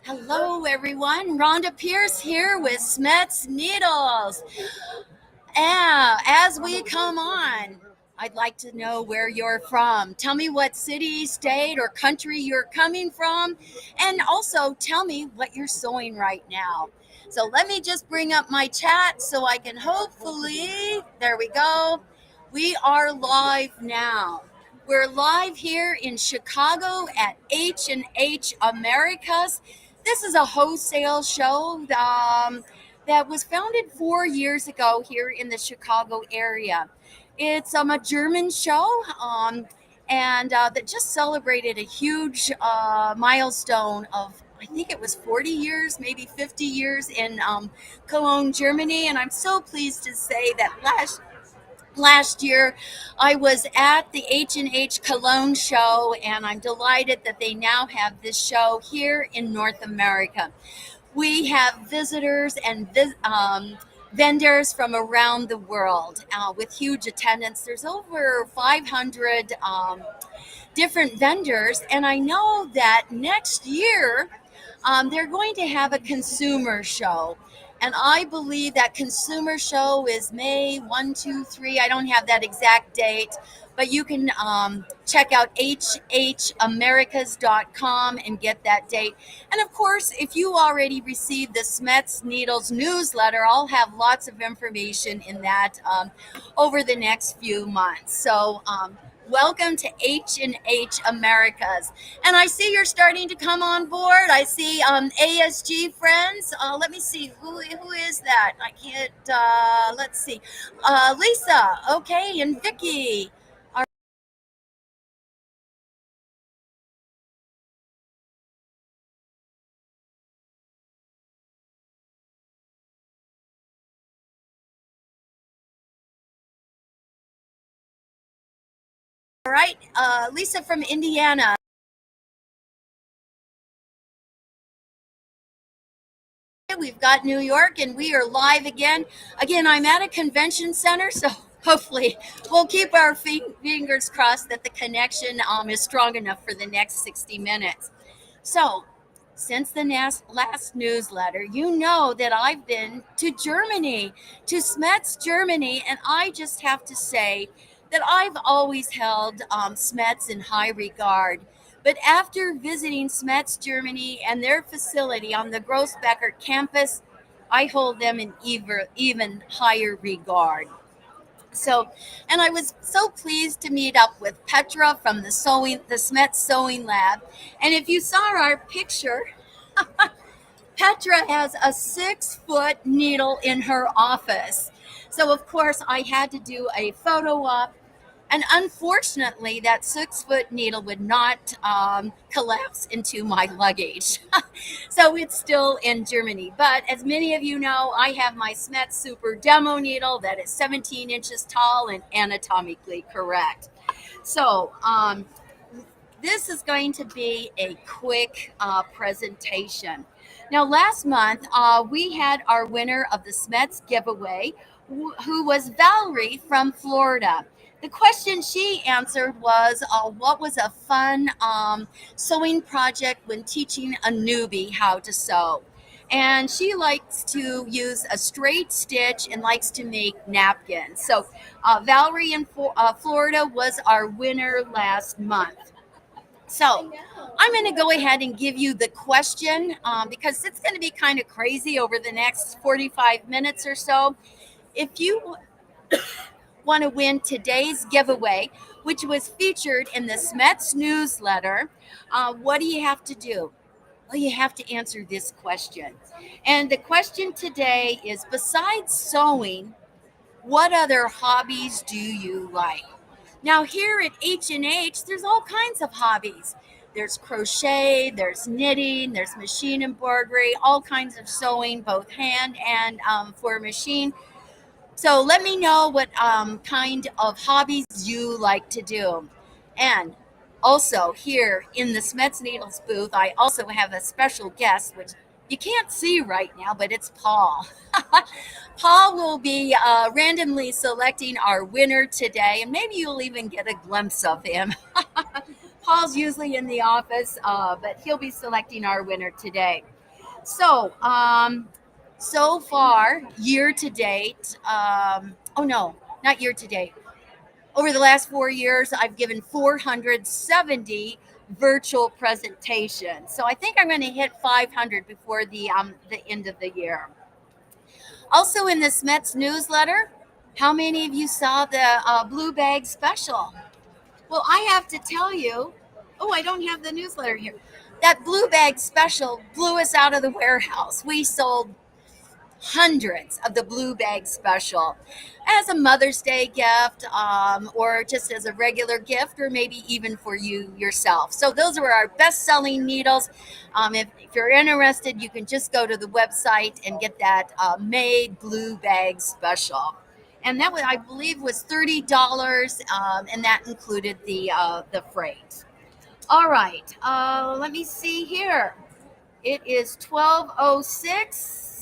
Hello, everyone. Rhonda Pierce here with SCHMETZneedles. As we come on, I'd like to know where you're from. Tell me what city, state, or country you're coming from, and also tell me what you're sewing right now. So let me just bring up my chat so I can hopefully, there we go. We are live now. We're live here in Chicago at H&H Americas. This is a wholesale show that was founded 4 years ago here in the Chicago area. It's a German show and that just celebrated a huge milestone of, I think it was 40 years, maybe 50 years in Cologne, Germany. And I'm so pleased to say that last year I was at the H&H Cologne show, and I'm delighted that they now have this show here in North America. We have visitors and vendors from around the world with huge attendance. There's over 500 different vendors, and I know that next year they're going to have a consumer show. And I believe that consumer show is May 1, 2, 3. I don't have that exact date, but you can check out hhamericas.com and get that date. And of course, if you already received the SCHMETZneedles newsletter, I'll have lots of information in that over the next few months. So welcome to H&H Americas. And I see you're starting to come on board. I see ASG friends. Let me see, who is that? I can't, let's see. Lisa, okay, and Vicky. All right, Lisa from Indiana. We've got New York, and we are live again. Again, I'm at a convention center, so hopefully we'll keep our fingers crossed that the connection is strong enough for the next 60 minutes. So, since the last newsletter, you know that I've been to Germany, to SCHMETZ, Germany, and I just have to say that I've always held SCHMETZ in high regard. But after visiting SCHMETZ, Germany, and their facility on the Grossbecker campus, I hold them in even higher regard. So, and I was so pleased to meet up with Petra from the SCHMETZ Sewing Lab. And if you saw our picture, Petra has a 6-foot needle in her office. So, of course, I had to do a photo op. And unfortunately, that 6-foot needle would not collapse into my luggage. So it's still in Germany. But as many of you know, I have my SCHMETZ Super Demo needle that is 17 inches tall and anatomically correct. So this is going to be a quick presentation. Now, last month, we had our winner of the SCHMETZ giveaway, who was Valerie from Florida. The question she answered was, what was a fun sewing project when teaching a newbie how to sew? And she likes to use a straight stitch and likes to make napkins. So Valerie in Florida was our winner last month. So I'm going to go ahead and give you the question because it's going to be kind of crazy over the next 45 minutes or so. If you want to win today's giveaway, which was featured in the SCHMETZ newsletter, what do you have to do? Well, you have to answer this question. And the question today is, besides sewing, what other hobbies do you like? Now, here at H&H, there's all kinds of hobbies. There's crochet, there's knitting, there's machine embroidery, all kinds of sewing, both hand and for machine. So let me know what kind of hobbies you like to do. And also here in the SCHMETZneedles booth, I also have a special guest, which you can't see right now, but it's Paul. Paul will be randomly selecting our winner today, and maybe you'll even get a glimpse of him. Paul's usually in the office, but he'll be selecting our winner today. So, so far, year to date, oh no, not year to date. Over the last 4 years, I've given 470 virtual presentations. So I think I'm going to hit 500 before the end of the year. Also in the SCHMETZ newsletter, how many of you saw the blue bag special? Well, I have to tell you, oh, I don't have the newsletter here. That blue bag special blew us out of the warehouse. We sold hundreds of the blue bag special as a Mother's Day gift, or just as a regular gift, or maybe even for you yourself. So those are our best-selling needles. If you're interested, you can just go to the website and get that made blue bag special. And that was, I believe, was $30, and that included the freight. All right, let me see here. It is 12:06.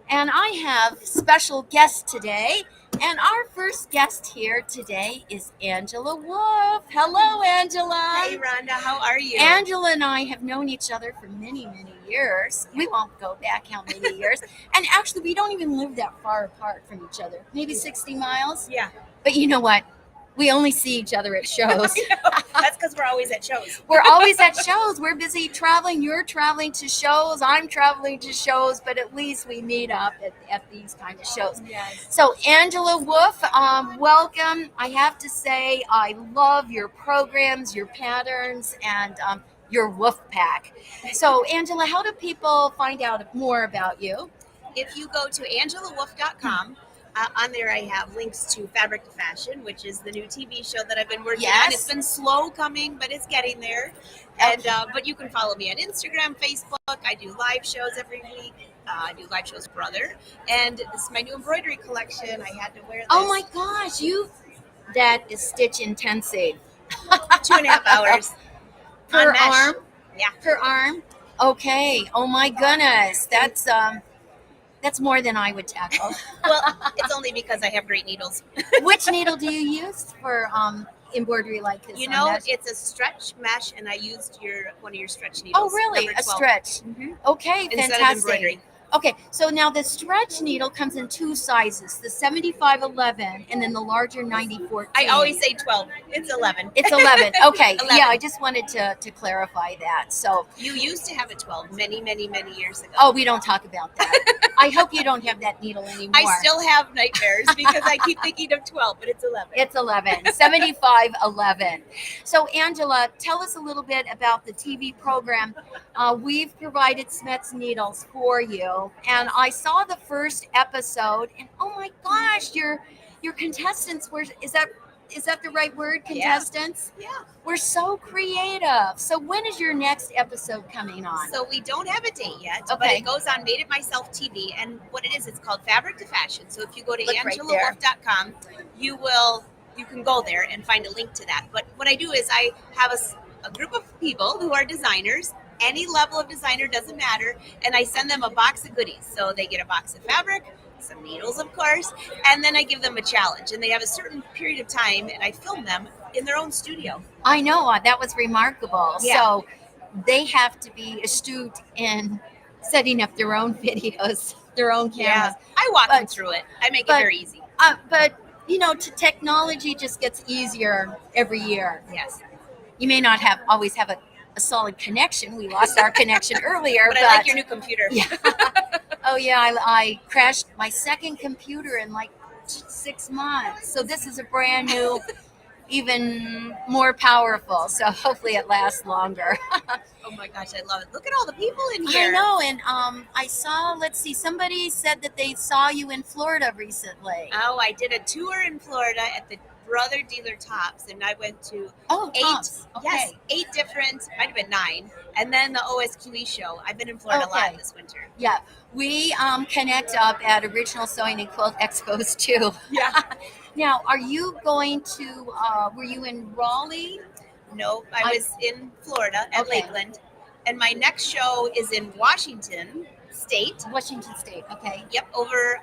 And I have special guests today. And our first guest here today is Angela Wolf. Hello, Angela. Hey, Rhonda. How are you? Angela and I have known each other for many, many years. We won't go back how many years. And actually, we don't even live that far apart from each other. Maybe 60 miles. Yeah. But you know what? We only see each other at shows. That's because we're always at shows. We're always at shows. We're busy traveling. You're traveling to shows. I'm traveling to shows. But at least we meet up at these kind of shows. Yes. So Angela Wolf, welcome. I have to say I love your programs, your patterns, and your Wolf Pack. So Angela, how do people find out more about you? If you go to angelawolf.com, on there I have links to Fabric to Fashion, which is the new TV show that I've been working on. It's been slow coming, but it's getting there. And but you can follow me on Instagram, Facebook. I do live shows every week. I do live shows with Brother. And this is my new embroidery collection. I had to wear this. Oh my gosh, that is stitch intensive. 2.5 hours. Per arm? Yeah. Per arm? Okay. Oh my goodness. That's more than I would tackle. Well, it's only because I have great needles. Which needle do you use for embroidery like this? You know, it's a stretch mesh, and I used one of your stretch needles. Oh, really? A stretch? Mm-hmm. Okay, instead fantastic. Of embroidery. Okay, so now the stretch needle comes in two sizes, the 7511 and then the larger 9014. I always say 12. It's 11. It's 11. Okay. 11. Yeah, I just wanted to clarify that. So you used to have a 12 many, many, many years ago. Oh, we don't talk about that. I hope you don't have that needle anymore. I still have nightmares because I keep thinking of 12, but it's 11. It's 11. 7511. So Angela, tell us a little bit about the TV program. We've provided SCHMETZneedles for you. And I saw the first episode, and oh my gosh, your contestants were, is that the right word, contestants? Yeah. We're so creative. So when is your next episode coming on? So we don't have a date yet, Okay. but it goes on Made It Myself TV, and what it is, it's called Fabric to Fashion. So if you go to angelawolf.com, you can go there and find a link to that. But what I do is I have a group of people who are designers. Any level of designer, doesn't matter, and I send them a box of goodies. So they get a box of fabric, some needles, of course, and then I give them a challenge, and they have a certain period of time, and I film them in their own studio. I know, that was remarkable. Yeah. So they have to be astute in setting up their own videos, their own cameras. Yeah, I walk them through it. I make it very easy. But you know, technology just gets easier every year. Yes. You may not always have a solid connection. We lost our connection earlier. But I like your new computer. Yeah. Oh yeah, I crashed my second computer in like 6 months. So this is a brand new, even more powerful. So hopefully it lasts longer. Oh my gosh, I love it. Look at all the people in here. I know, and I saw, somebody said that they saw you in Florida recently. Oh, I did a tour in Florida at the Brother Dealer Tops, and I went to Tops. Okay. Yes, 8 different, might have been 9, and then the OSQE show. I've been in Florida a lot this winter. Yeah, we connect up at Original Sewing and Quilt Expos too. Yeah. Now, are you going to? Were you in Raleigh? No, I was in Florida at Lakeland, and my next show is in Washington State. Washington State. Okay. Yep, over,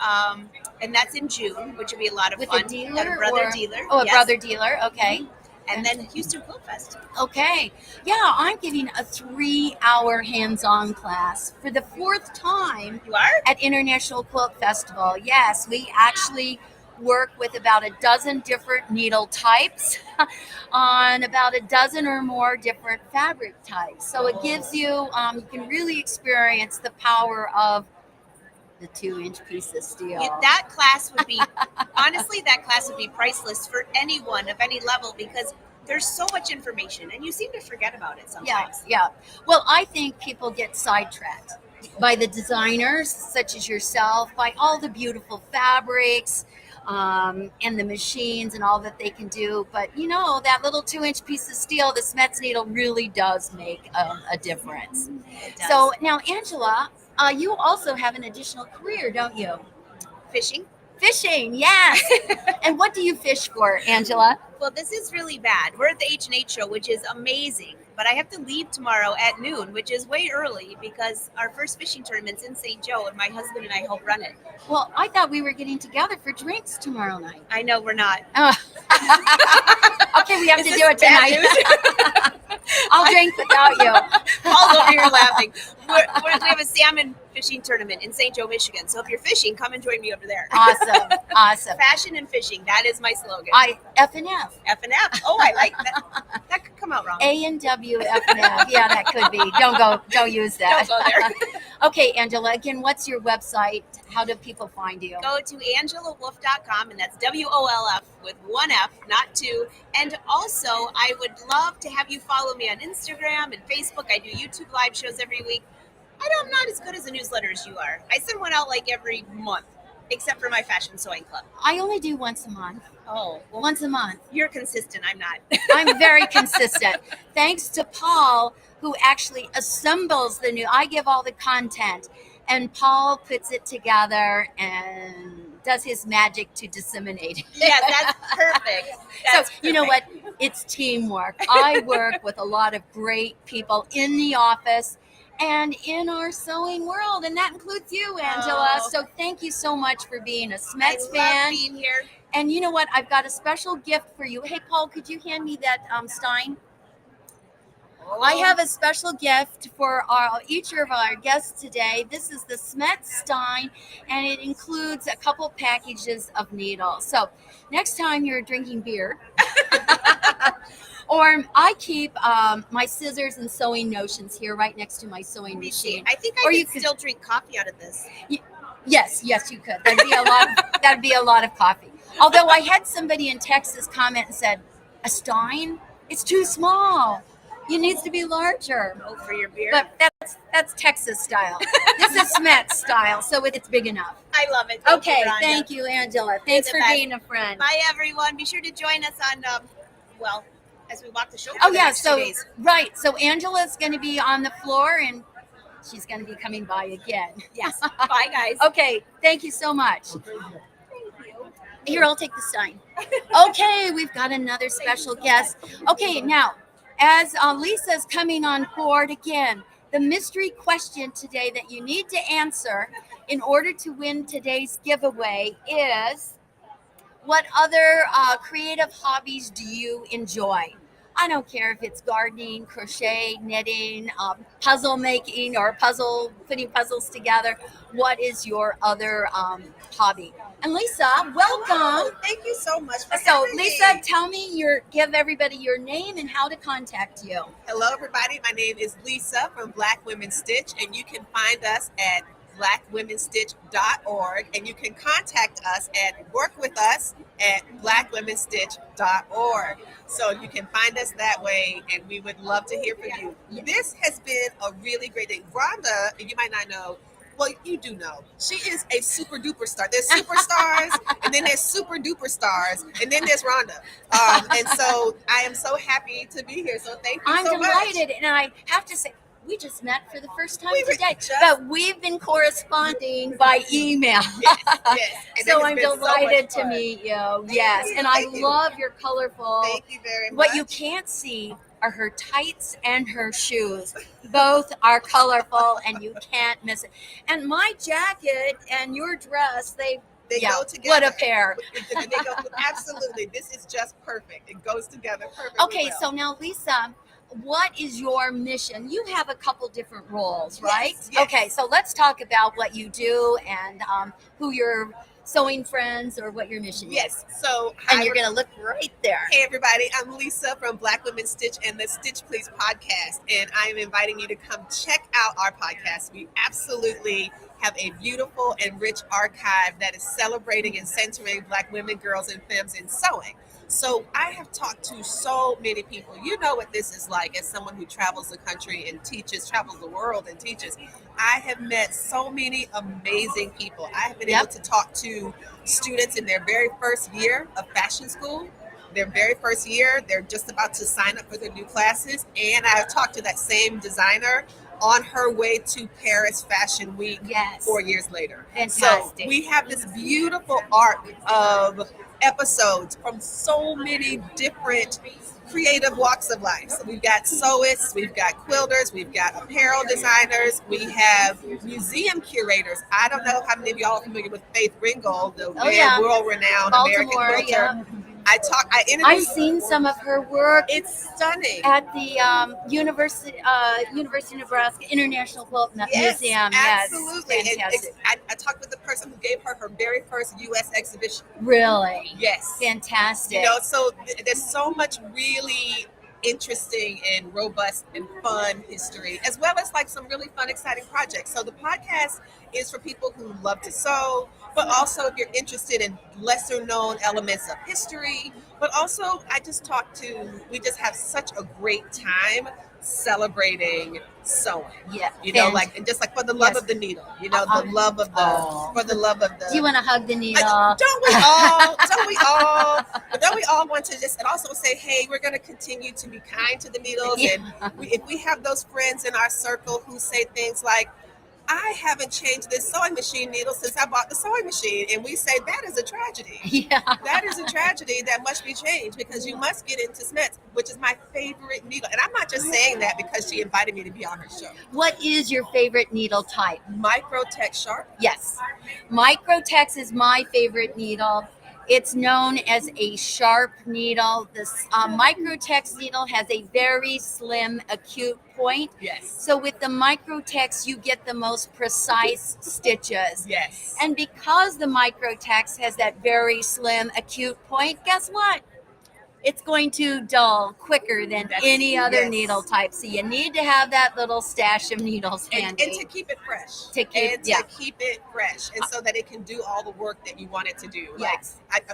and that's in June, which will be a lot of fun. With a dealer, At a brother dealer. Oh, a brother dealer. Okay. and then Houston Quilt Fest. Okay. Yeah, I'm giving a 3-hour hands-on class for the 4th time You are? at International Quilt Festival. Yes, we actually work with about a dozen different needle types on about a dozen or more different fabric types. So it gives you, you can really experience the power of the 2-inch piece of steel. That class would be, honestly, that class would be priceless for anyone of any level because there's so much information and you seem to forget about it sometimes. Yeah. Well, I think people get sidetracked by the designers, such as yourself, by all the beautiful fabrics and the machines and all that they can do. But you know, that little 2-inch piece of steel, the SCHMETZ needle, really does make a difference. It does. So now, Angela, you also have an additional career, don't you? Fishing. Fishing, yes. And what do you fish for, Angela? Well, this is really bad. We're at the H&H show, which is amazing, but I have to leave tomorrow at noon, which is way early because our first fishing tournament's in St. Joe, and my husband and I help run it. Well, I thought we were getting together for drinks tomorrow night. I know we're not. Oh. Okay, we have to do it tonight. I'll drink without you. Paul's over here laughing. We have a salmon fishing tournament in St. Joe, Michigan. So if you're fishing, come and join me over there. Awesome. Fashion and fishing. That is my slogan. F&F. F&F. Oh, I like that. That could come out wrong. A&W F&F. Yeah, that could be. Don't use that. Don't go there. Okay, Angela, again, what's your website? How do people find you? Go to angelawolf.com, and that's WOLF with 1 F, not 2. And also, I would love to have you follow me on Instagram and Facebook. I do YouTube live shows every week. I'm not as good as a newsletter as you are. I send one out like every month, except for my Fashion Sewing Club. I only do once a month. Oh, well, Once a month. you're consistent. I'm not. I'm very consistent. Thanks to Paul, who actually assembles the new. I give all the content, and Paul puts it together and does his magic to disseminate it. Yes, that's perfect. That's So you know what? It's teamwork. I work with a lot of great people in the office and in our sewing world, and that includes you, Angela. Oh. So thank you so much for being a I SCHMETZ love fan. being here. And you know what? I've got a special gift for you. Hey, Paul, could you hand me that Stein? I have a special gift for each of our guests today. This is the SCHMETZ Stein, and it includes a couple packages of needles. So next time you're drinking beer, or I keep my scissors and sewing notions here right next to my sewing machine. I think Or I you could could- still drink coffee out of this. Yes, you could. That'd be a lot of coffee. Although I had somebody in Texas comment and said, "A Stein? It's too small. It needs to be larger." Oh, for your beer. But that's Texas style. This is SCHMETZ style, so it's big enough. I love it. Okay, Rhonda. thank you, Angela. Thanks the for best. being a friend. Bye, everyone. Be sure to join us on, as we walk the show. For Oh the yeah, next 2 so days. right. So Angela's going to be on the floor, and she's going to be coming by again. Yes. Bye, guys. Okay, thank you so much. Thank you. Here, I'll take the sign. Okay, we've got another special guest. Okay, now, as Lisa's coming on board again, the mystery question today that you need to answer in order to win today's giveaway is, what other creative hobbies do you enjoy? I don't care if it's gardening, crochet, knitting, puzzle making, or putting puzzles together. What is your other hobby? And Lisa, welcome. Hello. Thank you so much for So having Lisa, me. give everybody your name and how to contact you. Hello, everybody. My name is Lisa from Black Women Stitch, and you can find us at blackwomenstitch.org, and you can contact us at work with us at blackwomenstitch.org. So you can find us that way, and we would love to hear from you. This has been a really great day. Rhonda, you might not know, well, you do know, she is a super duper star. There's superstars, and then there's super duper stars, and then there's Rhonda. And so I am so happy to be here. So thank you I'm so much. delighted, and I have to say, we just met for the first time We were today, just- but we've been corresponding by email. Yes, yes. And So it has I'm been so delighted much to fun. meet you. Yes, you, and I thank you. love your colorful. Thank you very much. What you can't see are her tights and her shoes. Both are colorful, and you can't miss it. And my jacket and your dress, they They Yeah, go together. what a pair. They go, absolutely. This is just perfect. It goes together perfectly. Okay, well. so now, Lisa, what is your mission? You have a couple different roles, right? Yes. Okay, so let's talk about what you do and who your sewing friends or what your mission is. Yes. So And you're going to look right there. Hey everybody, I'm Lisa from Black Women Stitch and the Stitch Please podcast, and I am inviting you to come check out our podcast. We absolutely have a beautiful and rich archive that is celebrating and centering Black women, girls, and femmes in sewing. So I have talked to so many people. You know what this is like as someone who travels the country and teaches, travels the world and teaches. I have met so many amazing people. I have been able to talk to students in their very first year of fashion school. Their very first year, they're just about to sign up for their new classes. And I've talked to that same designer on her way to Paris Fashion Week 4 years later. Fantastic. So we have this beautiful arc of episodes from so many different creative walks of life. So we've got sewists, we've got quilters, we've got apparel designers, we have museum curators. I don't know how many of y'all are familiar with Faith Ringgold, the world-renowned American quilter. I interviewed. I've seen some of her work. It's stunning. At the University of Nebraska International Quilt Museum. Absolutely. Yes, I talked with the person who gave her very first U.S. exhibition. Really? Yes. Fantastic. You know, so there's so much really interesting and robust and fun history, as well as like some really fun, exciting projects. So the podcast is for people who love to sew, but also if you're interested in lesser known elements of history. But also we just have such a great time celebrating sewing. Yeah. You know, and just like for the love of the needle, you know, the love of for the love of the. Do you want to hug the needle? Don't we all? But don't we all want to just, and also say, hey, we're going to continue to be kind to the needles. Yeah. And if we have those friends in our circle who say things like, I haven't changed this sewing machine needle since I bought the sewing machine. And we say, that is a tragedy. Yeah. That is a tragedy that must be changed because you must get into SCHMETZ, which is my favorite needle. And I'm not just saying that because she invited me to be on her show. What is your favorite needle type? Microtex Sharp. Yes. Microtex is my favorite needle. It's known as a sharp needle. This Microtex needle has a very slim, acute point. Yes. So with the Microtex, you get the most precise stitches. Yes. And because the Microtex has that very slim, acute point, guess what? It's going to dull quicker than any other needle type. So you need to have that little stash of needles handy. And to keep it fresh. To keep it fresh. And so that it can do all the work that you want it to do. Yes. Like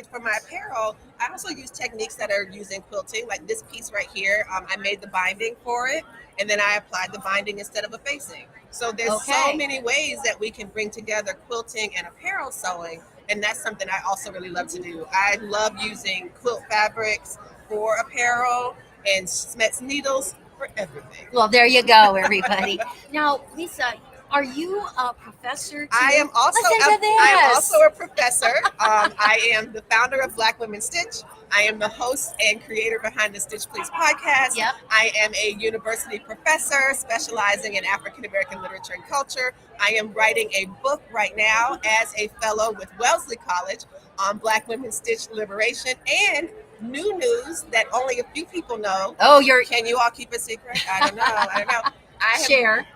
for my apparel, I also use techniques that are used in quilting. Like this piece right here, I made the binding for it. And then I applied the binding instead of a facing. So there's so many ways that we can bring together quilting and apparel sewing. And that's something I also really love to do. I love using quilt fabrics for apparel and SCHMETZ needles for everything. Well, there you go, everybody. Now, Lisa, are you a professor? I am also a professor. I am the founder of Black Women Stitch. I am the host and creator behind the Stitch Please podcast. Yep. I am a university professor specializing in African American literature and culture. I am writing a book right now as a fellow with Wellesley College on Black Women Stitch liberation and new news that only a few people know. Can you all keep a secret? I don't know. I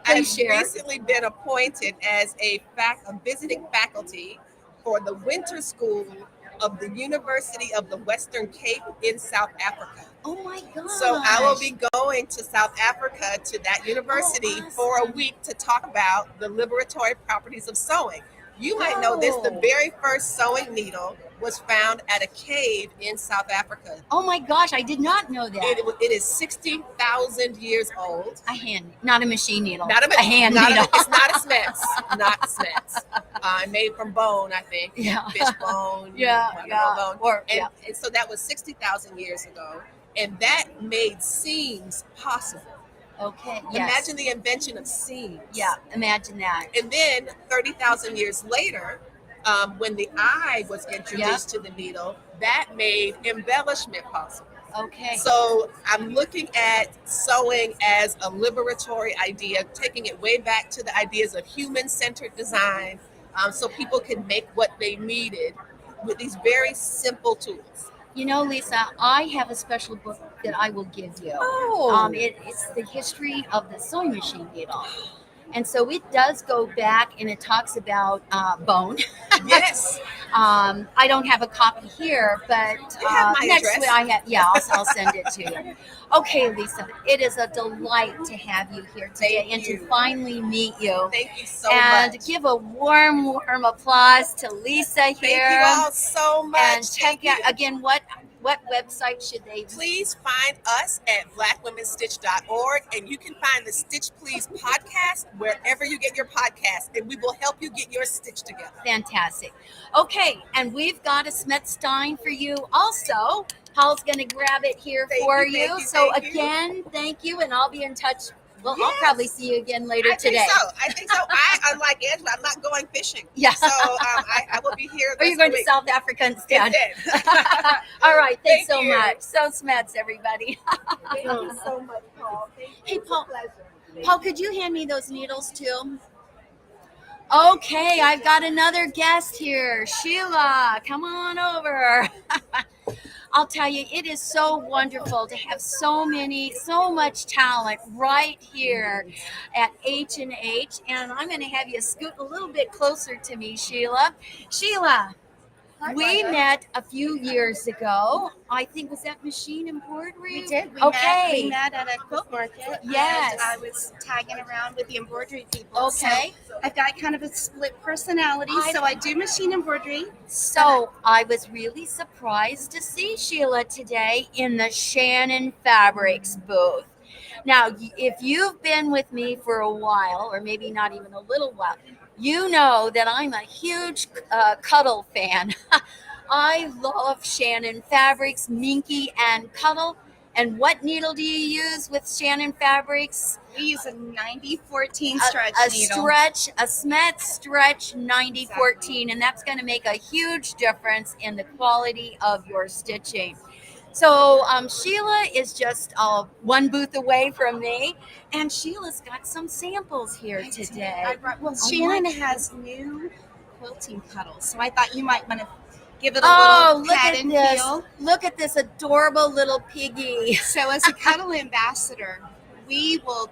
have recently been appointed as a visiting faculty for the winter school of the University of the Western Cape in South Africa. Oh my God. So I will be going to South Africa to that university for a week to talk about the liberatory properties of sewing. You might know this, the very first sewing needle was found at a cave in South Africa. Oh my gosh, I did not know that. It is 60,000 years old. A hand, not a machine needle. A hand needle. It's not a SCHMETZ. Not a SCHMETZ. Made from bone, I think. Yeah. Fish bone. Bone. And so that was 60,000 years ago. And that made seams possible. Okay. Imagine the invention of seams. Yeah, imagine that. And then 30,000 years later, when the eye was introduced to the needle, that made embellishment possible. Okay. So I'm looking at sewing as a liberatory idea, taking it way back to the ideas of human-centered design, so people can make what they needed with these very simple tools. You know, Lisa, I have a special book that I will give you. Oh, It's the history of the sewing machine needle. And so it does go back and it talks about bone. yes. I don't have a copy here, but You have my next address. week I have. Yeah, I'll send it to you. Okay, Lisa, it is a delight to have you here today Thank and you. to finally meet you. Thank you so And much. give a warm applause to Lisa here. Thank you all so much. And check Thank you. out again what website should they Please find us at blackwomenstitch.org, and you can find the Stitch Please podcast wherever you get your podcast, and we will help you get your stitch together. Fantastic. Okay, and we've got a SCHMETZ Stein for you also. Paul's going to grab it here for you. Thank you, So thank you. again, thank you, and I'll be in touch. Well, I'll Yes. probably see you again later I today. think so. I, unlike Angela, I'm not going fishing. Yeah. So I will be here. Or you're going to South Africa instead. All right, thanks Thank so you. much. So SCHMETZ, everybody. Thank you so much, Paul. Hey, Paul. Paul, could you hand me those needles too? Okay, I've got another guest here. Sheila, come on over. I'll tell you, it is so wonderful to have so much talent right here at H&H. And I'm going to have you scoot a little bit closer to me, Sheila. Sheila, we met a few years ago. I think, was that machine embroidery? We did. We Okay. met at a quilt market. Yes. And I was tagging around with the embroidery people. Okay. So I've got kind of a split personality. So I do machine embroidery. So I was really surprised to see Sheila today in the Shannon Fabrics booth. Now, if you've been with me for a while, or maybe not even a little while, you know that I'm a huge Cuddle fan. I love Shannon Fabrics, Minky, and Cuddle. And what needle do you use with Shannon Fabrics? We use a 9014 stretch a needle. a SCHMETZ stretch 9014, and that's going to make a huge difference in the quality of your stitching. So Sheila is just one booth away from me, and Sheila's got some samples here today. Shannon has new quilting cuddles, so I thought you might want to give it a Oh, little look pat at and this! feel. Look at this adorable little piggy. So as a Cuddle ambassador, we will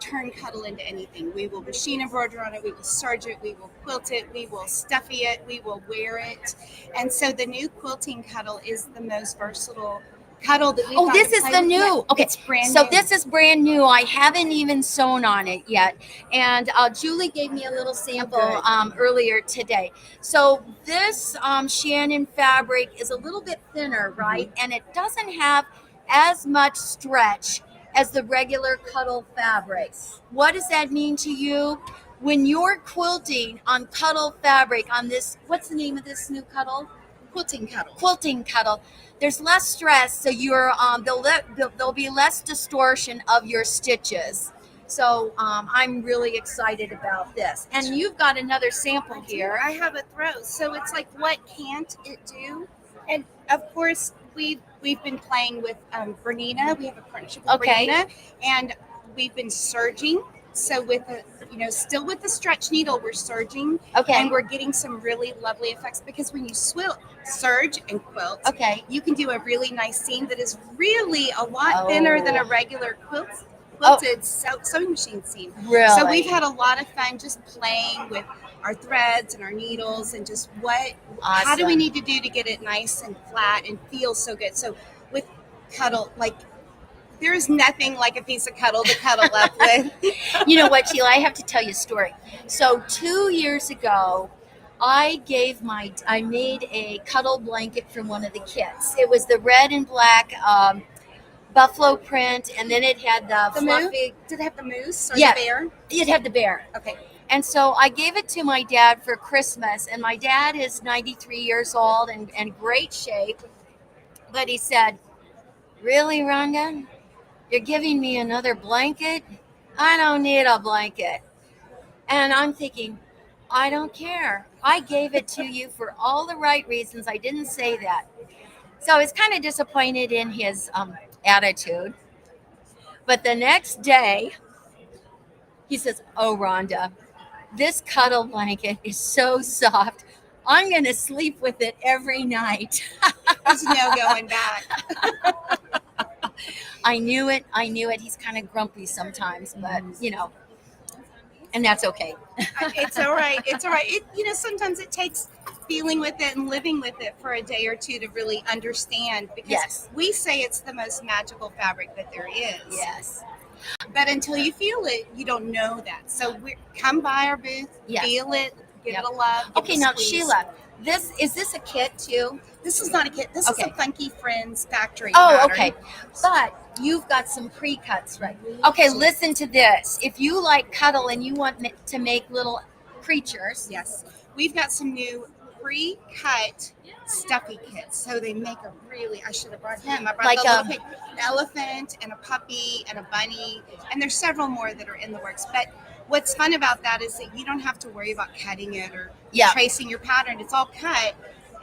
turn Cuddle into anything. We will machine embroider on it, we will serge it, we will quilt it, we will stuffy it, we will wear it. And so the new quilting Cuddle is the most versatile Cuddle that we've Oh, got this to is play the with. new. Okay, It's brand so new. this is brand new. I haven't even sewn on it yet. And Julie gave me a little sample earlier today. So this Shannon fabric is a little bit thinner, right? And it doesn't have as much stretch as the regular Cuddle fabrics. What does that mean to you? When you're quilting on Cuddle fabric, on this, what's the name of this new Cuddle? Quilting Cuddle. Quilting Cuddle. There's less stress, so you're there'll be less distortion of your stitches. So I'm really excited about this. And you've got another sample here. I have a throw. So it's like, what can't it do? And of course, we've been playing with Bernina. We have a partnership with Okay. Bernina, and we've been serging. So with still with the stretch needle, we're serging, Okay. and we're getting some really lovely effects because when you serge and quilt, Okay. you can do a really nice seam that is really a lot Oh. thinner than a regular quilted sewing machine seam. Really? So we've had a lot of fun just playing with our threads and our needles and just how do we Awesome. need to do to get it nice and flat and feel so good. So with Cuddle, there is nothing like a piece of Cuddle to cuddle up with. You know what, Sheila? I have to tell you a story. So 2 years ago, I made a Cuddle blanket from one of the kits. It was the red and black buffalo print, and then it had the fluffy. Did it have the moose or Yeah. the bear? It had the bear. Okay. And so I gave it to my dad for Christmas, and my dad is 93 years old and great shape. But he said, "Really, Rhonda? You're giving me another blanket? I don't need a blanket." And I'm thinking, I don't care. I gave it to you for all the right reasons. I didn't say that. So I was kind of disappointed in his attitude. But the next day, he says, "Oh, Rhonda, This cuddle blanket is so soft. I'm going to sleep with it every night. There's no going back. I knew it. I knew it. He's kind of grumpy sometimes, but you know, and that's okay. It's all right. It's all right. Sometimes it takes feeling with it and living with it for a day or two to really understand, because Yes. we say it's the most magical fabric that there is. Yes. But until you feel it, you don't know that. So come by our booth, Yes. feel it, give Yep. it a love. give Okay, it a now squeeze. Sheila, is this a kit too? This is not a kit. This Okay. is a Funky Friends factory Oh, pattern. okay. But you've got some pre-cuts, right? Okay, listen to this. If you like cuddle and you want to make little creatures, Yes. We've got some new pre-cut stuffy kits. So they make a really, I should have brought him. I brought Like the little a- pig, an elephant and a puppy and a bunny. And there's several more that are in the works. But what's fun about that is that you don't have to worry about cutting it or Yeah. tracing your pattern. It's all cut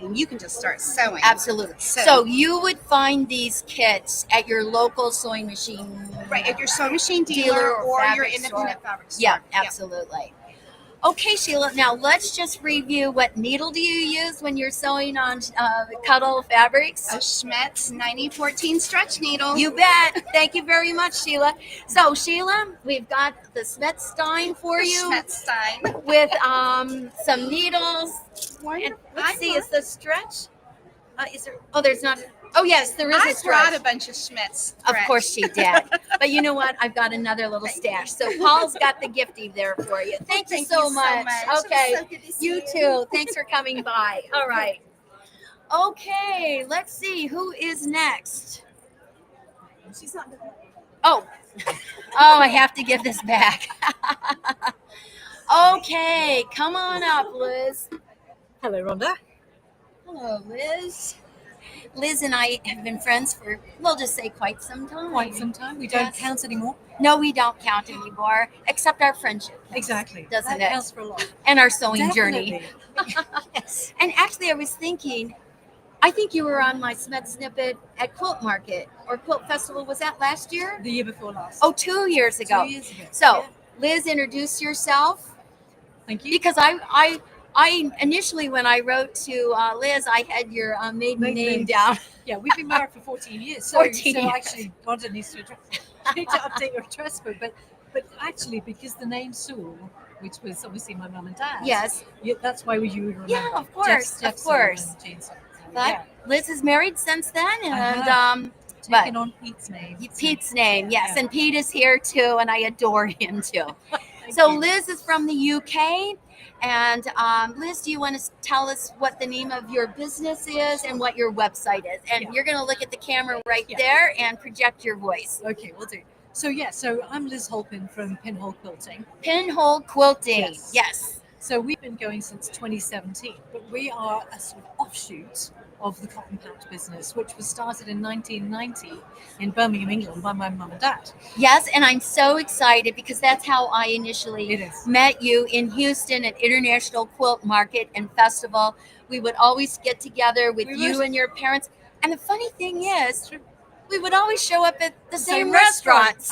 and you can just start sewing. absolutely. So you would find these kits at your local sewing machine. Right, at your sewing machine Dealer dealer or or your fabric independent store. fabric store. Yeah, absolutely. Okay, Sheila, now let's just review. What needle do you use when you're sewing on cuddle fabrics? A SCHMETZ 9014 stretch needle. You bet. Thank you very much, Sheila. So, Sheila, we've got the SCHMETZ for The you SCHMETZ with some needles. And Wonderful. let's see, is the stretch? Is there? Oh, there's not. Oh, yes, there is a I stretch. brought a bunch of SCHMETZ. Of course she did. But you know what? I've got another little stash. So Paul's got the gifty there for you. Thank you so much. Okay. So good to see You too. Thanks for coming by. All right. Okay, let's see who is next. She's not. Oh, I have to give this back. Okay, come on up, Liz. Hello, Rhonda. Hello, Liz. Liz and I have been friends for, we'll just say, quite some time. Quite some time. We don't Yes. count anymore. No, we don't count anymore, except our friendship. Exactly. Doesn't that it? counts for a lot. And our sewing journey. Definitely. Yes. And actually, I was thinking, I think you were on my SCHMETZ Snippet at Quilt Market or Quilt Festival. Was that last year? The year before last. Oh, 2 years ago. 2 years ago. So, Yeah. Liz, introduce yourself. Thank you. Because I initially, when I wrote to Liz, I had your maiden Maiden name name. down. Yeah, we've been married for 14 years. So, 14 so years. actually, Rhonda needs to need to update your address book. But actually, because the name Sewell, which was obviously my mum and dad. Yes. That's why you would remember. Yeah, of course, Jeff of Sewell course. and Jane Sewell. So, But yeah. Liz is married since then, and have. but- Taking on Pete's name. Pete's name, yes, Yeah. and Pete is here too, and I adore him too. Thank So you. Liz is from the UK, and Liz, do you want to tell us what the name of your business is and what your website is? And Yeah. you're going to look at the camera right Yeah. there and project your voice. Okay, we'll do. So I'm Liz Holpin from Pinhole Quilting. Pinhole quilting, Yes. yes. So we've been going since 2017, but we are a sort of offshoot of the cotton patch business, which was started in 1990 in Birmingham, England by my mum and dad. Yes, and I'm so excited because that's how I initially It is. met you in Houston at International Quilt Market and Festival. We would always get together with We you would. and your parents. And the funny thing is, we would always show up at the same Same restaurants.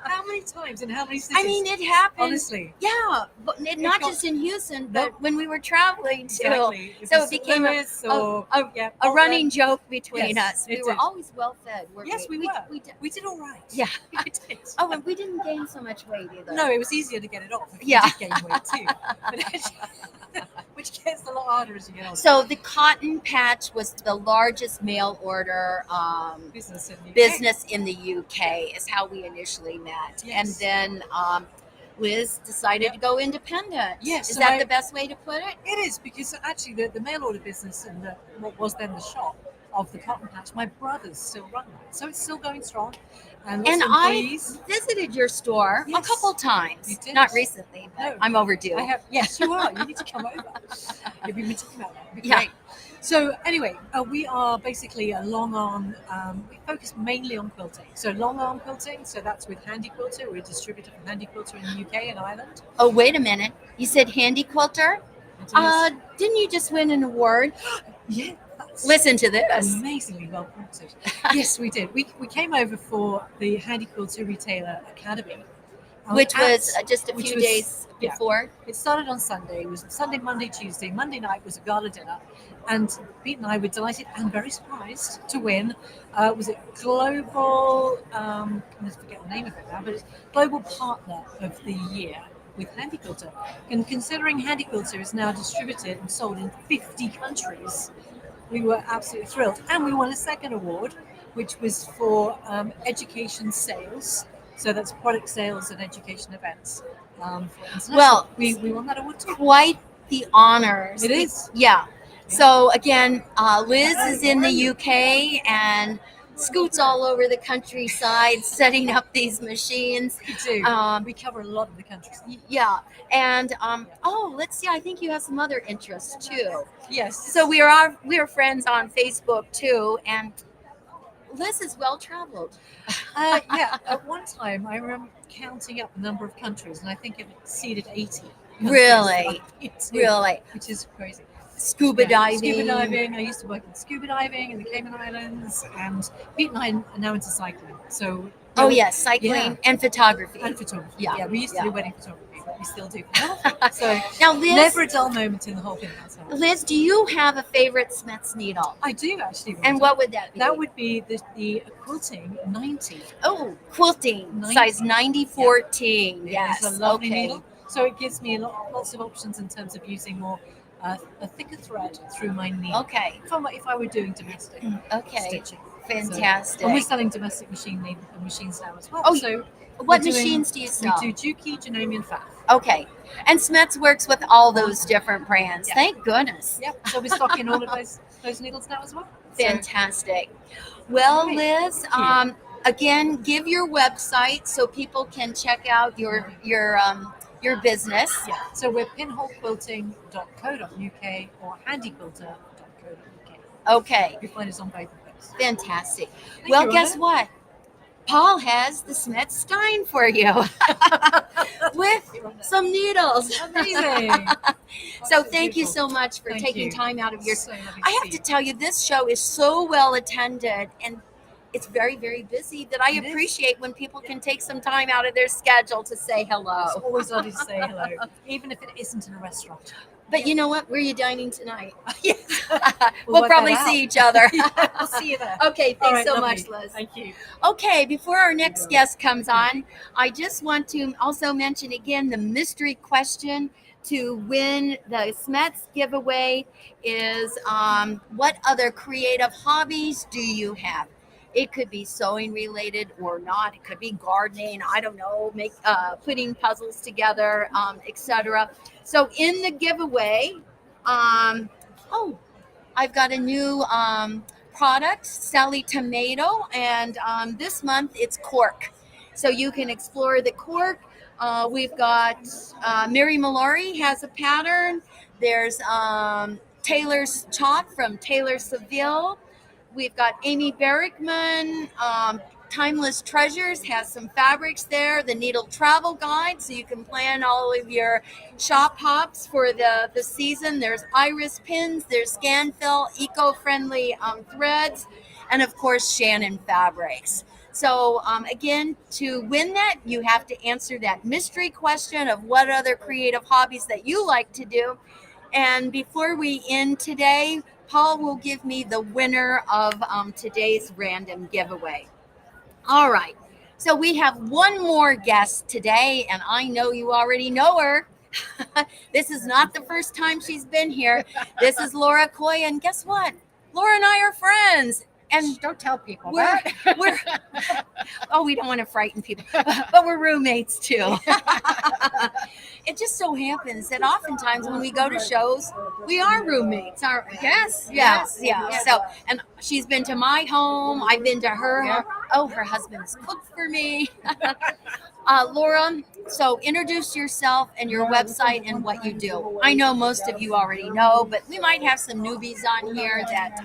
How many times and how many cities? I mean, it happened. honestly. Yeah, but not got- just in Houston, No. but when we were traveling too. Exactly. So was it became Lewis or, yeah, A Bolton. running joke between Yes, us. We it were did. always well fed, weren't Yes, we we? were. We did. We did all right. Yeah. we did. Oh, and we didn't gain so much weight either. No, it was easier to get it off. Yeah. You did gain weight too. Which gets a lot harder as you get older. So the cotton patch was the largest mail order business in the UK. business in the UK is how we initially met. Yes. And then Liz decided to go independent. Yes, Is so that I- the best way to put it? It is, because actually the mail order business and what was then the shop of the cotton patch, my brothers still run that. So it's still going strong. And lots And of I employees. visited your store a Yes. couple times. You did. Not recently, but No. I'm overdue. I have, yes, you are. You need to come over. You've been talking about that. It'd be Yeah. great. So anyway, we are basically a long arm. We focus mainly on quilting. So long arm quilting. So that's with Handy Quilter. We're a distributor for Handy Quilter in the UK and Ireland. Oh, wait a minute. You said handy quilter? And so this- Didn't you just win an award? yeah, that's Listen to this. amazingly well quilted. Yes, we did. We came over for the Handy Quilter Retailer Academy. which was at- just a which few was- days yeah. before. It started on Sunday. It was Sunday, Monday, Tuesday. Monday night was a gala dinner, and Pete and I were delighted and very surprised to win. Was it Global? I forget the name of it now, but it's Global Partner of the Year with Handy Quilter. And considering Handy Quilter is now distributed and sold in 50 countries, we were absolutely thrilled. And we won a second award, which was for education sales. So that's product sales and education events. For international. Well, we won that award too. Quite the honors. It is. Yeah. So again, Liz is in the UK and scoots all over the countryside setting up these machines. We do. We cover a lot of the countries. Yeah. And let's see. I think you have some other interests too. Yes. So we are friends on Facebook too, and Liz is well traveled. Yeah. At one time, I remember counting up the number of countries, and I think it exceeded 80. countries Really? that I've been to, Really. which is crazy. Scuba diving. Scuba diving. I used to work in scuba diving in the Cayman Islands, and Pete and I are now into cycling. So. Oh yes, cycling Yeah. and photography. And photography. Yeah. We used to Yeah. do wedding photography, but we still do. So Now, Liz, never a dull moment in the whole thing. Liz, do you have a favorite SCHMETZ needle? I do actually. And Rhonda. what would that be? That would be the quilting 90. Quilting 90. size 90-14. Yes. It's a lovely Okay. needle. So it gives me lots of options in terms of using more a thicker thread through my needle. Okay. If I were doing domestic Okay. stitching. Fantastic. And we're selling domestic machines now as well. Oh, so what we're doing- machines do you sell? We do Juki, Janome, and Pfaff. Okay. And SCHMETZ works with all those different brands. Yeah. Thank goodness. Yep. So we're stocking all of those needles now as well. So- Fantastic. Well, Great. Liz, Thank again, give your website so people can check out your business. Yeah. So we're pinholequilting.co.uk or handyquilter.co.uk. Okay. You find us on both of those. Fantastic. Thank Well, you, guess Rhonda. what? Paul has the SCHMETZ Stein for you with some needles. Amazing. So thank you so much for Thank taking you. time out of your. So lovely I have see to you. tell you, this show is so well attended and it's very, very busy that I It is. appreciate when people can take some time out of their schedule to say It's hello. always lovely to say hello, even if it isn't in a restaurant. But you know what? Where are you dining tonight? Yes. We'll work probably that see out. each other. We'll see you there. Okay, All thanks right, so lovely. much, Liz. Thank you. Okay, before our next guest comes on, I just want to also mention again the mystery question to win the SCHMETZ giveaway is what other creative hobbies do you have? It could be sewing related or not. It could be gardening. I don't know, putting puzzles together, etc. So in the giveaway, I've got a new product, Sally Tomato, and this month it's cork. So you can explore the cork. We've got Mary Mallory has a pattern. There's Taylor's Chalk from Taylor Seville. We've got Amy Berrickman. Timeless Treasures has some fabrics there. The Needle Travel Guide, so you can plan all of your shop hops for the season. There's iris pins. There's Scanfill, eco-friendly threads, and of course Shannon fabrics. So again, to win that, you have to answer that mystery question of what other creative hobbies that you like to do. And before we end today, Paul will give me the winner of today's random giveaway. All right. So we have one more guest today, and I know you already know her. This is not the first time she's been here. This is Laura Coy, and guess what? Laura and I are friends. And don't tell people we're we don't want to frighten people, but we're roommates too. It just so happens that oftentimes when we go to shows, we are roommates, aren't we? Yes, Yeah. yes. So, and she's been to my home. I've been to her home. Oh, her husband's cooked for me. Laura, so introduce yourself and your website and what you do. I know most of you already know, but we might have some newbies on here that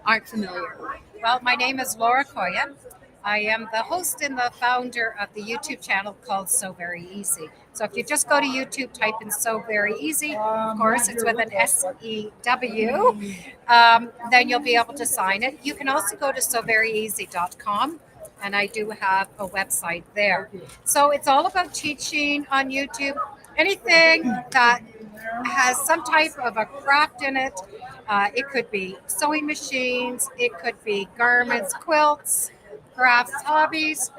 aren't familiar. Well, my name is Laura Koya. I am the host and the founder of the YouTube channel called So Very Easy. So if you just go to YouTube, type in So Very Easy, of course it's with an SEW, then you'll be able to sign it. You can also go to soveryeasy.com and I do have a website there. So it's all about teaching on YouTube. Anything that has some type of a craft in it. It could be sewing machines, it could be garments, quilts, crafts, hobbies.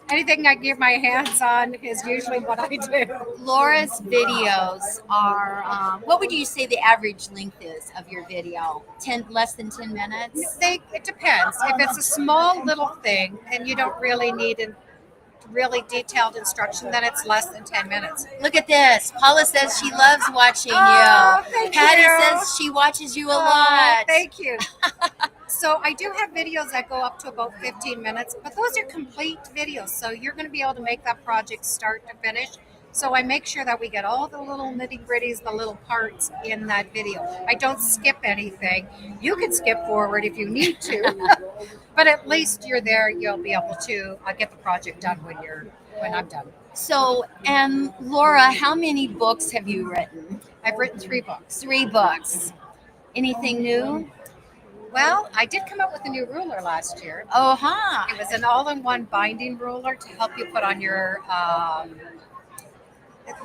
Anything I get my hands on is usually what I do. Laura's videos are, what would you say the average length is of your video? 10, less than 10 minutes? It depends. If it's a small little thing and you don't really need a really detailed instruction, then it's less than 10 minutes. Look at this. Paula says she loves watching Oh, you. thank Patty you. says she watches you a Oh, lot. thank you. So I do have videos that go up to about 15 minutes, but those are complete videos. So you're going to be able to make that project start to finish. So I make sure that we get all the little nitty gritties, the little parts in that video. I don't skip anything. You can skip forward if you need to, but at least you're there. You'll be able to get the project done when I'm done. So, and Laura, how many books have you written? I've written 3 books. 3 books. Anything new? Well, I did come up with a new ruler last year. Oh, huh. It was an all-in-one binding ruler to help you put on your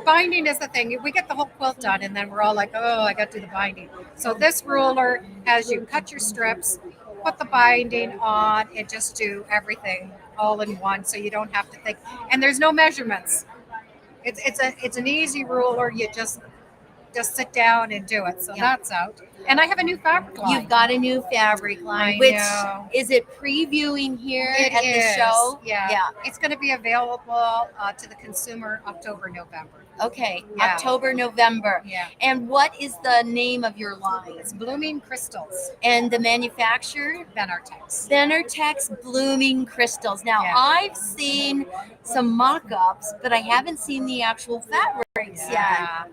binding is the thing. We get the whole quilt done, and then we're all like, oh, I got to do the binding. So this ruler has you cut your strips, put the binding on, and just do everything all in one, so you don't have to think. And there's no measurements. It's an easy ruler. You just sit down and do it. So that's out. And I have a new fabric line. You've got a new fabric line, I which know. Is it previewing here It at is. the show? Yeah. It's going to be available to the consumer October, November. Okay, Yeah. October, November. Yeah. And what is the name of your line? It's Blooming Crystals, And the manufacturer? Benartex. Benartex Blooming Crystals. Now, Yeah. I've seen some mock-ups, but I haven't seen the actual fabrics yet.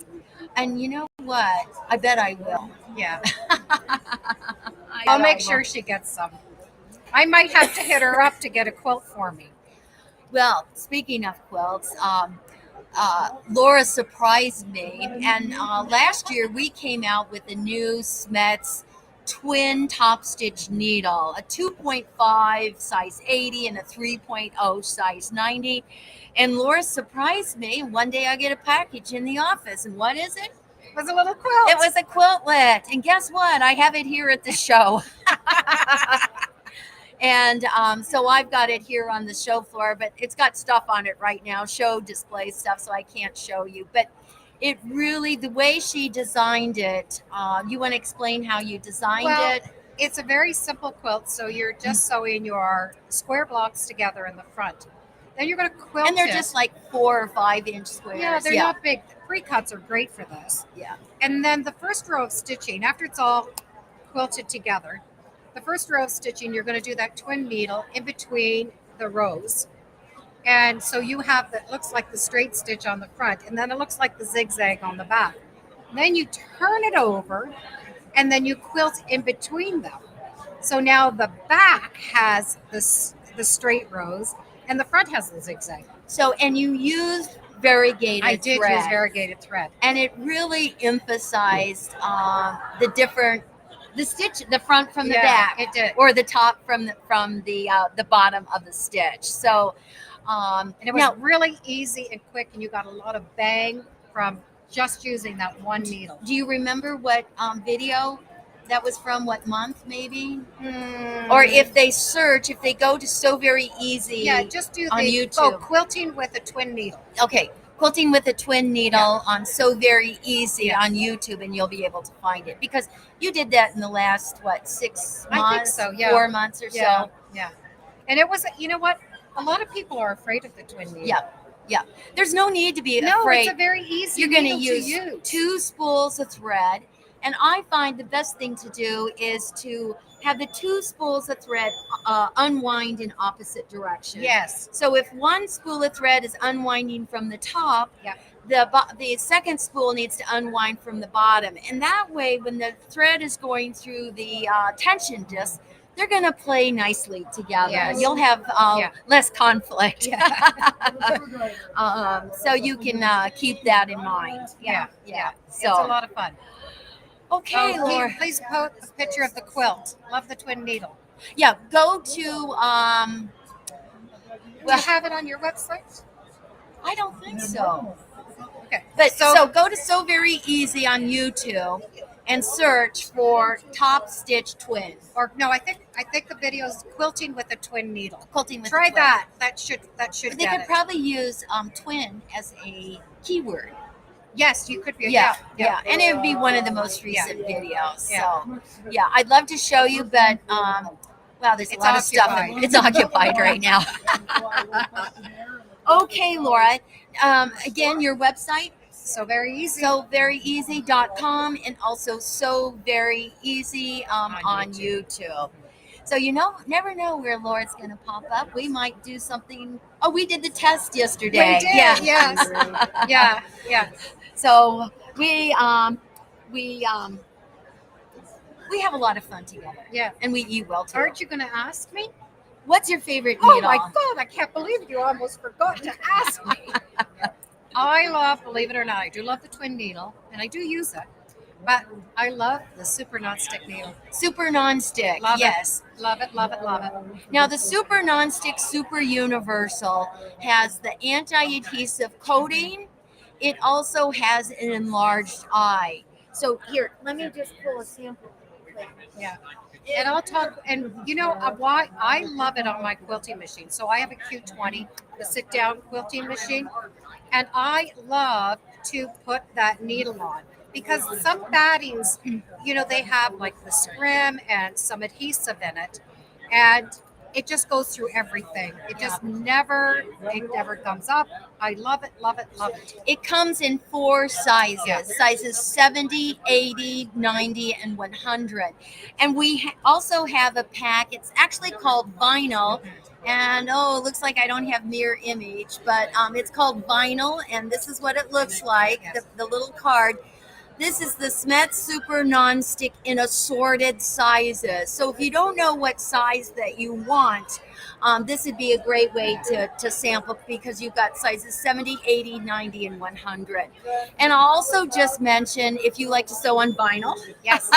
And you know what? I bet I will. Yeah. I I'll bet make I sure will. she gets some. I might have to hit her up to get a quilt for me. Well, speaking of quilts, Laura surprised me, and last year we came out with a new SCHMETZ twin top stitch needle, a 2.5 size 80 and a 3.0 size 90. And Laura surprised me. One day I get a package in the office, and what is it? It was a little quilt. It was a quiltlet, and guess what? I have it here at the show. And so I've got it here on the show floor, but it's got stuff on it right now, show display stuff, so I can't show you. But it really, the way she designed it, you want to explain how you designed Well, it? It's a very simple quilt. So you're just sewing your square blocks together in the front. Then you're going to quilt And they're it. just like 4 or 5 inch squares. Yeah, they're not big. Pre-cuts are great for this. Yeah. And then the first row of stitching, after it's all quilted together, the first row of stitching, you're going to do that twin needle in between the rows. And so you have that looks like the straight stitch on the front, and then it looks like the zigzag on the back. Then you turn it over, and then you quilt in between them. So now the back has the straight rows, and the front has the zigzag. So, and you used variegated I did thread. use variegated thread. And it really emphasized the stitch, the front from the back. It did. Or the top from the bottom of the stitch. So, And it was really easy and quick, and you got a lot of bang from just using that one needle. do you remember what video that was from? What month, maybe? Or if they go to So Very Easy. Yeah, just do on the YouTube. Quilting with a twin needle. Okay, quilting with a twin needle on So Very Easy Yeah. on YouTube, and you'll be able to find it because you did that in the last 6 months? I think so, yeah. 4 months or Yeah, so. yeah. And it was, you know what? A lot of people are afraid of the twin needle. Yeah. There's no need to be No, afraid. it's a very easy You're going to needle use 2 spools of thread, and I find the best thing to do is to have the 2 spools of thread unwind in opposite directions. Yes. So if one spool of thread is unwinding from the top, Yeah. the second spool needs to unwind from the bottom. And that way, when the thread is going through the tension disc, they're going to play nicely together. Yes. You'll have Yeah. less conflict. So you can keep that in mind. Yeah. So, It's a lot of fun. okay, Laura. Please post a picture of the quilt. Love the twin needle. Yeah, go to Do you have it on your website? I don't think so. Okay. But so go to So Very Easy on YouTube and search for Top Stitch Twin. Or no, I think the video is quilting with a twin needle. Quilting with Try a twin. that. That should They get could it. probably use twin as a keyword. Yes, you could be. Yeah. And it would be one of the most recent videos. Yeah. So yeah, I'd love to show you, but wow, there's a It's lot of stuff. occupied. It's occupied right now. Okay, Laura. Again, your website, So very easy. soveryeasy.com, and also So Very Easy on YouTube. So never know where Laura's going to pop up. We might do something. Oh, we did the test yesterday. We did, Yeah. yes. Yeah. So we have a lot of fun together. Yeah. And we eat well too. Aren't you going to ask me? What's your favorite Oh needle? my God, I can't believe you almost forgot to ask me. I love, believe it or not, I do love the twin needle, and I do use it. But I love the super non-stick needle. Super nonstick. Love it. Yes. Love it, love it, love it. Now the super nonstick super universal has the anti-adhesive coating. It also has an enlarged eye. So here, let me just pull a sample. Yeah. And I'll talk, and why I love it on my quilting machine. So I have a Q20, the sit-down quilting machine, and I love to put that needle on because some battings, they have like the scrim and some adhesive in it, and it just goes through everything. It just never comes up. I love it, love it, love it. It comes in 4 sizes, Yeah. sizes 70, 80, 90, and 100. And we also have a pack. It's actually called vinyl. And it looks like I don't have mirror image, but it's called vinyl. And this is what it looks like, the little card. This is the SCHMETZ Super Non-Stick in assorted sizes. So if you don't know what size that you want, this would be a great way to sample because you've got sizes 70, 80, 90, and 100. And I'll also just mention if you like to sew on vinyl, Yes.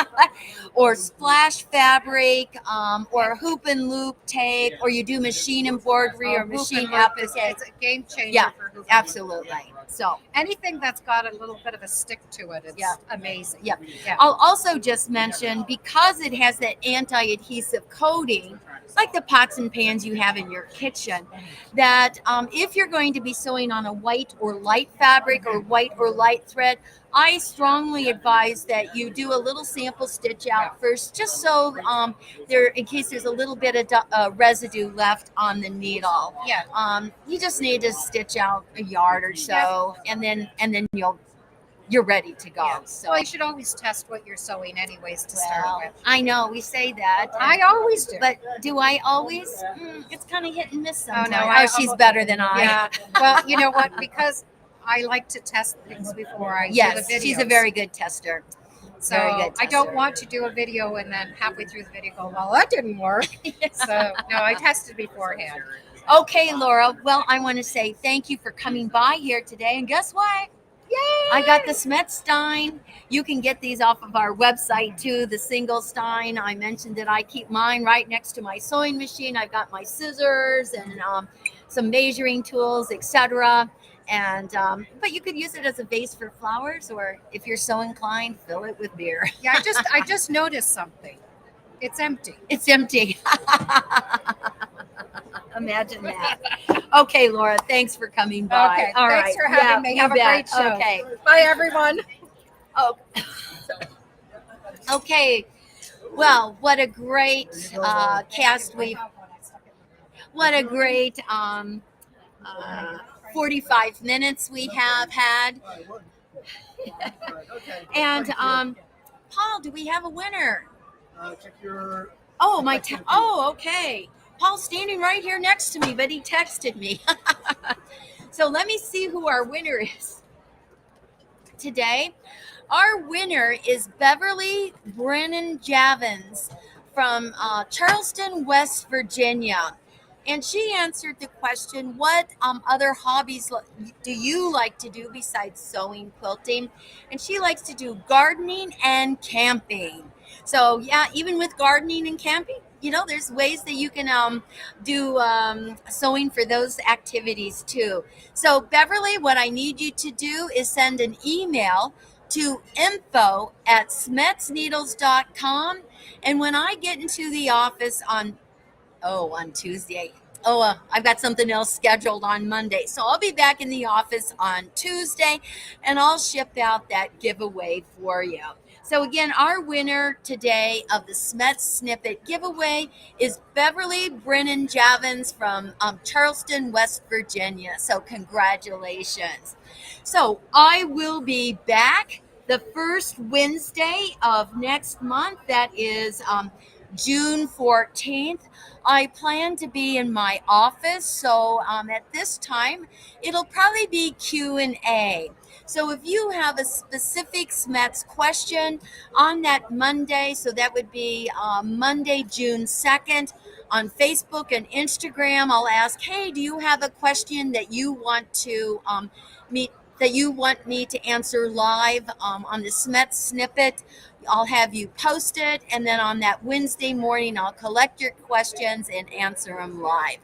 or splash fabric, or hoop and loop tape, or you do machine embroidery or machine applique. It's a game changer Yeah, for hoop and loop. absolutely. So Anything that's got a little bit of a stick to it, it's Yeah. amazing. Yeah. Yeah. I'll also just mention because it has that anti-adhesive coating, like the pots and pans you have in your kitchen, that if you're going to be sewing on a white or light fabric or white or light thread, I strongly advise that you do a little sample stitch out first, just so in case there's a little bit of residue left on the needle. Yeah. You just need to stitch out a yard or so, and then you're ready to go. Yeah. So Well, you should always test what you're sewing anyways to start well, with. I know we say that. I always do. But do I always? It's kind of hit and miss sometimes. no, She's better than I. Yeah. Well, you know what? Because I like to test things before I do Yes, the videos. she's a very good tester. So very good I don't tester. want to do a video and then halfway through the video go, well, that didn't work. So no, I tested beforehand. Okay, Laura. Well, I want to say thank you for coming by here today. And guess what? Yay! I got the SCHMETZ Stein. You can get these off of our website too, the single Stein. I mentioned that I keep mine right next to my sewing machine. I've got my scissors and some measuring tools, etc. And but you could use it as a vase for flowers, or if you're so inclined, fill it with beer. Yeah, I just noticed something. It's empty. It's empty. Imagine that. Okay, Laura, thanks for coming by. Okay, All thanks right. for having me. you Have a bet. great show. Okay. Bye, everyone. Oh. Okay. Well, what a great cast what a great 45 minutes we have had. And Paul, do we have a winner? Check your. Oh, okay. Paul's standing right here next to me, but he texted me. So let me see who our winner is today. Our winner is Beverly Brennan Javins from Charleston, West Virginia. And she answered the question, what other hobbies do you like to do besides sewing, quilting? And she likes to do gardening and camping. So yeah, even with gardening and camping, there's ways that you can do sewing for those activities too. So Beverly, what I need you to do is send an email to info@SCHMETZneedles.com. And when I get into the office on Tuesday. I've got something else scheduled on Monday. So I'll be back in the office on Tuesday and I'll ship out that giveaway for you. So again, our winner today of the SCHMETZ Snippet giveaway is Beverly Brennan Javins from Charleston, West Virginia. So congratulations. So I will be back the first Wednesday of next month. That is June 14th. I plan to be in my office, so at this time, it'll probably be Q&A. So if you have a specific SCHMETZ question on that Monday, so that would be Monday, June 2nd, on Facebook and Instagram, I'll ask, hey, do you have a question that you want to me to answer live on the SCHMETZ Snippet? I'll have you post it, and then on that Wednesday morning, I'll collect your questions and answer them live.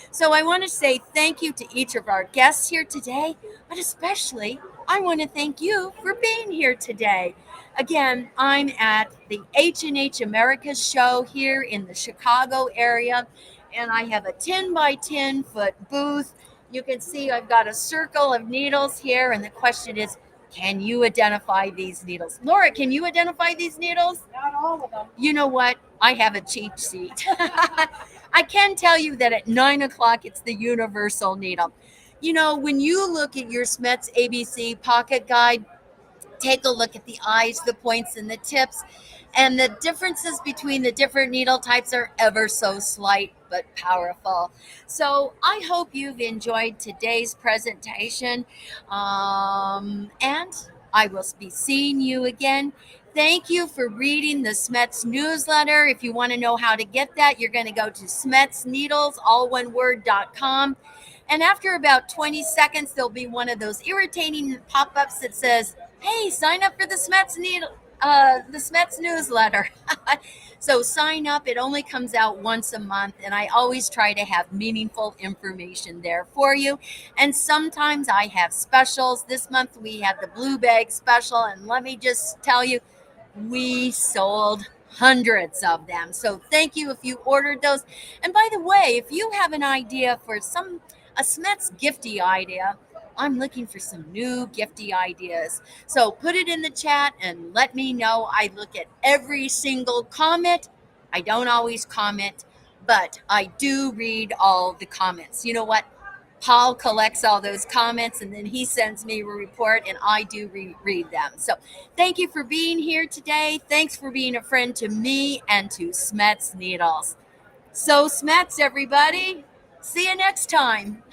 So I want to say thank you to each of our guests here today, but especially I want to thank you for being here today. Again, I'm at the H&H Americas show here in the Chicago area, and I have a 10 by 10 foot booth. You can see I've got a circle of needles here, and the question is, can you identify these needles? Laura, can you identify these needles? Not all of them. You know what? I have a cheat sheet. I can tell you that at 9 o'clock, it's the universal needle. When you look at your SCHMETZ ABC pocket guide, take a look at the eyes, the points, and the tips. And the differences between the different needle types are ever so slight but powerful. So I hope you've enjoyed today's presentation. And I will be seeing you again. Thank you for reading the SCHMETZ newsletter. If you want to know how to get that, you're going to go to SCHMETZneedles, all one word.com. And after about 20 seconds, there'll be one of those irritating pop-ups that says, hey, sign up for the SCHMETZ newsletter. So sign up. It only comes out once a month, and I always try to have meaningful information there for you. And sometimes I have specials. This month we had the blue bag special, and let me just tell you, we sold hundreds of them. So thank you if you ordered those. And by the way, if you have an idea for a SCHMETZ gifty idea, I'm looking for some new gifty ideas. So put it in the chat and let me know. I look at every single comment. I don't always comment, but I do read all the comments. You know what? Paul collects all those comments and then he sends me a report, and I do read them. So thank you for being here today. Thanks for being a friend to me and to SCHMETZ Needles. So SCHMETZ, everybody. See you next time.